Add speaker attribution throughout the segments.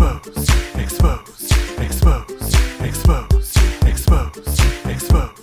Speaker 1: Exposed, exposed, exposed, exposed, exposed, exposed.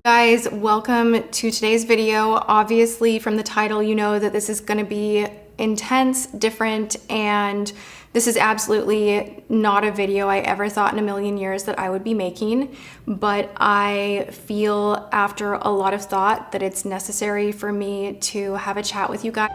Speaker 2: Guys, welcome to today's video. Obviously from the title you know that this is going to be intense, different, and this is absolutely not a video I ever thought in a million years that I would be making, but I feel after a lot of thought that it's necessary for me to have a chat with you guys.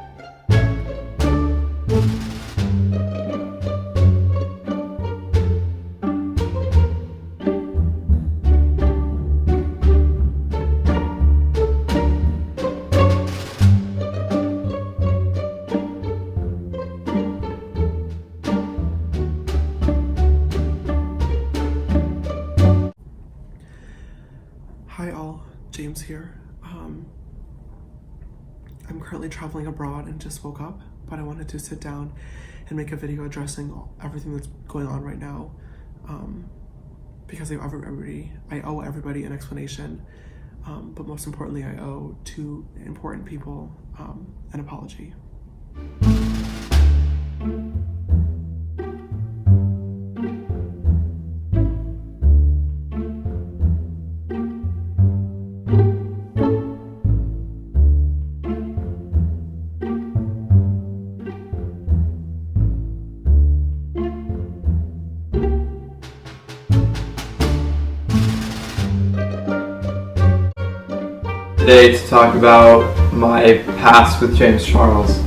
Speaker 3: Hi all, James here. I'm currently traveling abroad and just woke up, but I wanted to sit down and make a video addressing everything that's going on right now, because I owe everybody an explanation, but most importantly I owe two important people an apology.
Speaker 4: Today to talk about my past with James Charles.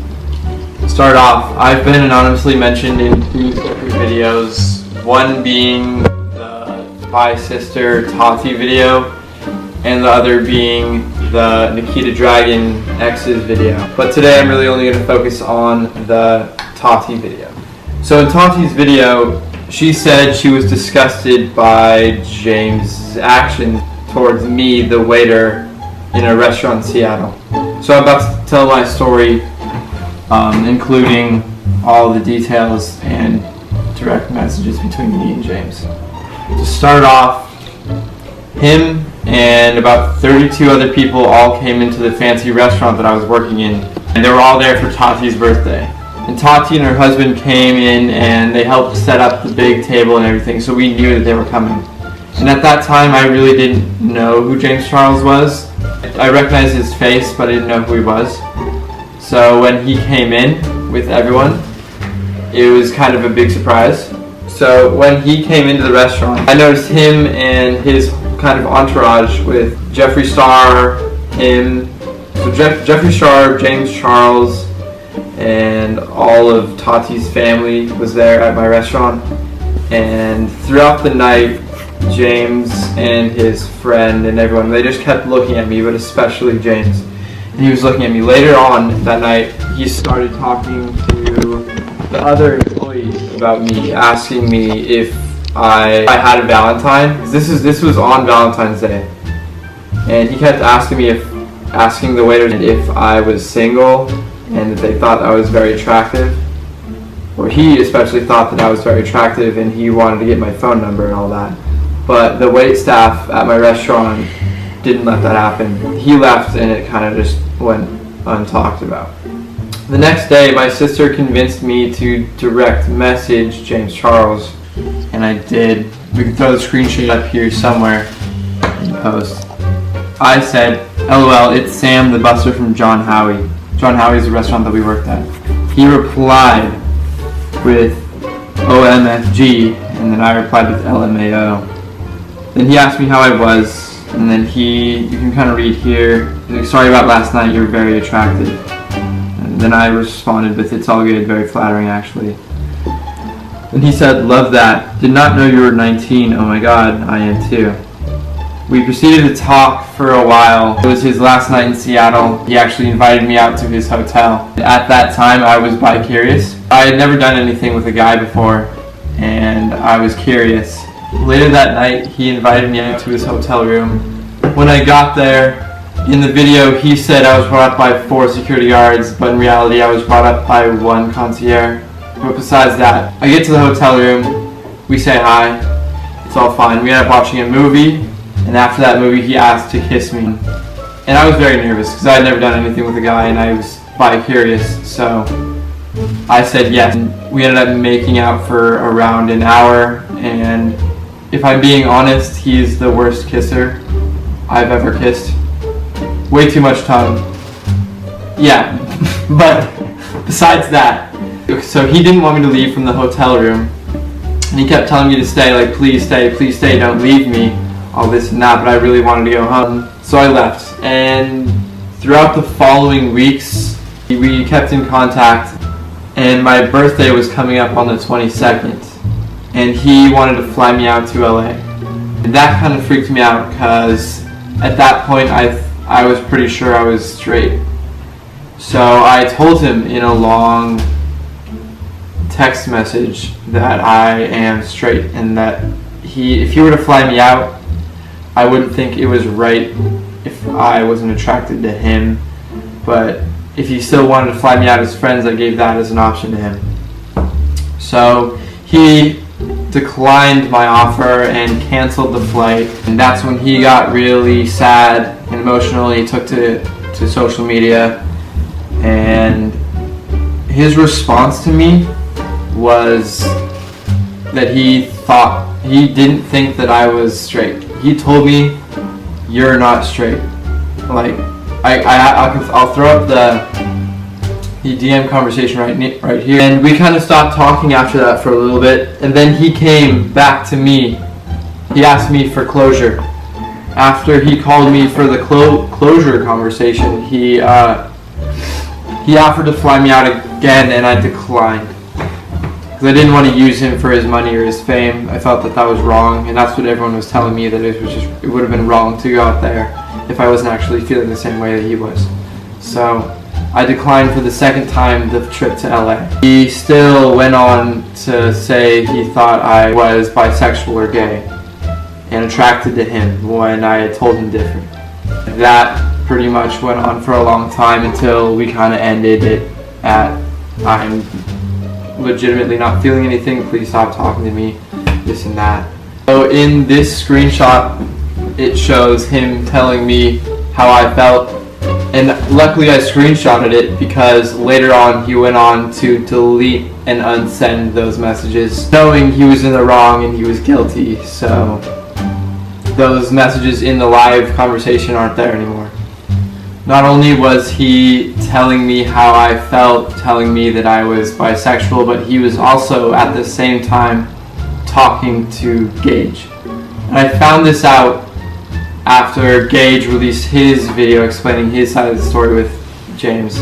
Speaker 4: To start off, I've been anonymously mentioned in two different videos, one being the My Sister Tati video, and the other being the Nikita Dragon X's video. But today I'm really only going to focus on the Tati video. So in Tati's video, she said she was disgusted by James' actions towards me, the waiter, in a restaurant in Seattle. So I'm about to tell my story, including all the details and direct messages between me and James. To start off, him and about 32 other people all came into the fancy restaurant that I was working in, and they were all there for Tati's birthday. And Tati and her husband came in and they helped set up the big table and everything, so we knew that they were coming. And at that time I really didn't know who James Charles was. I recognized his face, but I didn't know who he was. So when he came in with everyone, it was kind of a big surprise. So when he came into the restaurant, I noticed him and his kind of entourage with Jefree Star, him, so Jefree Star, James Charles, and all of Tati's family was there at my restaurant. And throughout the night, James and his friend and everyone, they just kept looking at me, but especially James. And he was looking at me. Later on that night, he started talking to the other employees about me, asking me if I had a Valentine. This was on Valentine's Day. And he kept asking the waiters if I was single and that they thought I was very attractive. Or he especially thought that I was very attractive and he wanted to get my phone number and all that. But the wait staff at my restaurant didn't let that happen. He left and it kind of just went untalked about. The next day, my sister convinced me to direct message James Charles, and I did. We can throw the screenshot up here somewhere in the post. I said, LOL, it's Sam the busser from John Howie. John Howie's the restaurant that we worked at. He replied with OMFG, and then I replied with LMAO. Then he asked me how I was, and then you can kind of read here, like, sorry about last night, you're very attractive. And then I responded with, it's all good, very flattering actually. And he said, love that, did not know you were 19, oh my god, I am too. We proceeded to talk for a while. It was his last night in Seattle. He actually invited me out to his hotel. At that time I was bi-curious. I had never done anything with a guy before, and I was curious. Later that night, he invited me into his hotel room. When I got there, In the video, he said I was brought up by 4 security guards, but in reality, I was brought up by 1 concierge. But besides that, I get to the hotel room, we say hi, it's all fine. We end up watching a movie, and after that movie, he asked to kiss me. And I was very nervous, because I had never done anything with a guy, and I was bi-curious, so I said yes. We ended up making out for around an hour, and if I'm being honest, he's the worst kisser I've ever kissed. Way too much tongue. Yeah, but besides that, so he didn't want me to leave from the hotel room, and he kept telling me to stay, like, please stay, don't leave me, all this and that, but I really wanted to go home, so I left. And throughout the following weeks, we kept in contact, and my birthday was coming up on the 22nd, and he wanted to fly me out to LA. And that kind of freaked me out, because at that point I was pretty sure I was straight. So I told him in a long text message that I am straight, and that if he were to fly me out, I wouldn't think it was right if I wasn't attracted to him, but if he still wanted to fly me out as friends, I gave that as an option to him. So he declined my offer and canceled the flight, and that's when he got really sad and emotional. He took to social media, and his response to me was that he didn't think that I was straight. He told me, "You're not straight." Like, I'll throw up the DM conversation right here. And we kind of stopped talking after that for a little bit, and then he came back to me. He asked me for closure. After he called me for the closure conversation, he offered to fly me out again, and I declined. Because I didn't want to use him for his money or his fame. I felt that was wrong, and that's what everyone was telling me, that it would have been wrong to go out there if I wasn't actually feeling the same way that he was. So I declined for the second time the trip to LA. He still went on to say he thought I was bisexual or gay and attracted to him when I had told him different. That pretty much went on for a long time until we kind of ended it at, "I'm legitimately not feeling anything, please stop talking to me," this and that. So in this screenshot, it shows him telling me how I felt, and luckily I screenshotted it because later on he went on to delete and unsend those messages, knowing he was in the wrong and he was guilty. So those messages in the live conversation aren't there anymore. Not only was he telling me how I felt, telling me that I was bisexual, but he was also at the same time talking to Gage. And I found this out after Gage released his video explaining his side of the story with James.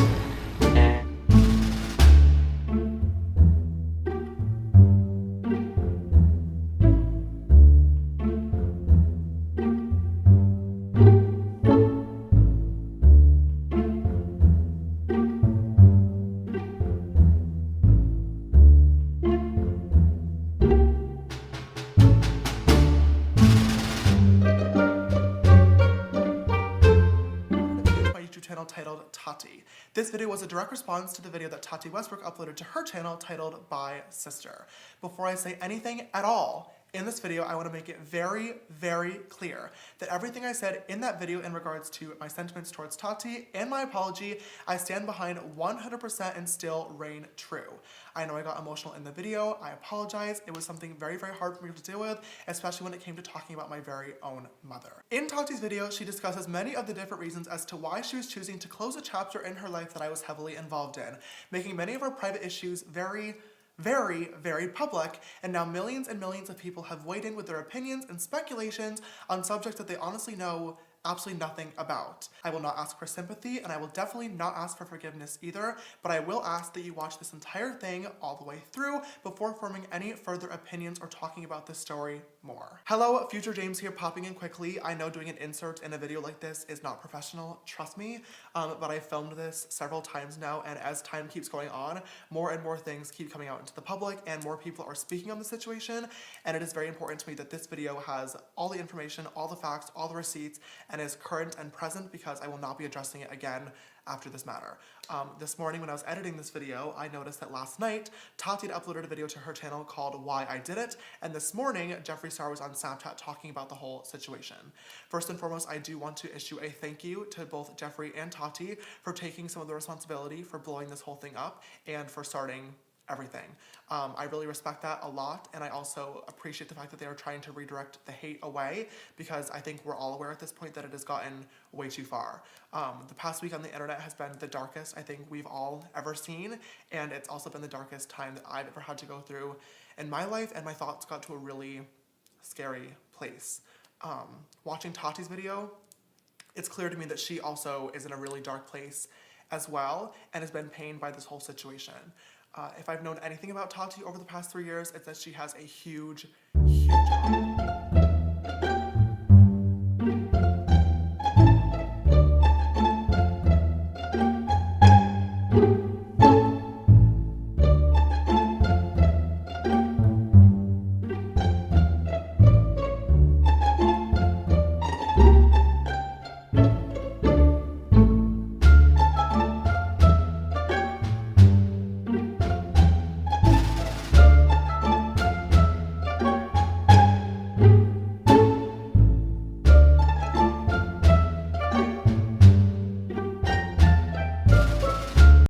Speaker 3: Channel titled Tati. This video was a direct response to the video that Tati Westbrook uploaded to her channel titled By Sister. Before I say anything at all in this video, I want to make it very, very clear that everything I said in that video in regards to my sentiments towards Tati and my apology, I stand behind 100% and still reign true. I know I got emotional in the video, I apologize. It was something very, very hard for me to deal with, especially when it came to talking about my very own mother. In Tati's video, she discusses many of the different reasons as to why she was choosing to close a chapter in her life that I was heavily involved in, making many of our private issues very, very public, and now millions and millions of people have weighed in with their opinions and speculations on subjects that they honestly know absolutely nothing about. I will not ask for sympathy, and I will definitely not ask for forgiveness either, but I will ask that you watch this entire thing all the way through before forming any further opinions or talking about this story more. Hello, Future James here, popping in quickly. I know doing an insert in a video like this is not professional, trust me, but I filmed this several times now, and as time keeps going on, more and more things keep coming out into the public, and more people are speaking on the situation, and it is very important to me that this video has all the information, all the facts, all the receipts, and is current and present because I will not be addressing it again after this matter. This morning when I was editing this video, I noticed that last night Tati had uploaded a video to her channel called Why I Did It, and this morning Jefree Star was on Snapchat talking about the whole situation. First and foremost, I do want to issue a thank you to both Jefree and Tati for taking some of the responsibility for blowing this whole thing up and for starting everything. I really respect that a lot, and I also appreciate the fact that they are trying to redirect the hate away, because I think we're all aware at this point that it has gotten way too far. The past week on the internet has been the darkest I think we've all ever seen, and it's also been the darkest time that I've ever had to go through in my life, and my thoughts got to a really scary place. Watching Tati's video, it's clear to me that she also is in a really dark place as well and has been pained by this whole situation. If I've known anything about Tati over the past 3 years, it's that she has a huge, huge heart.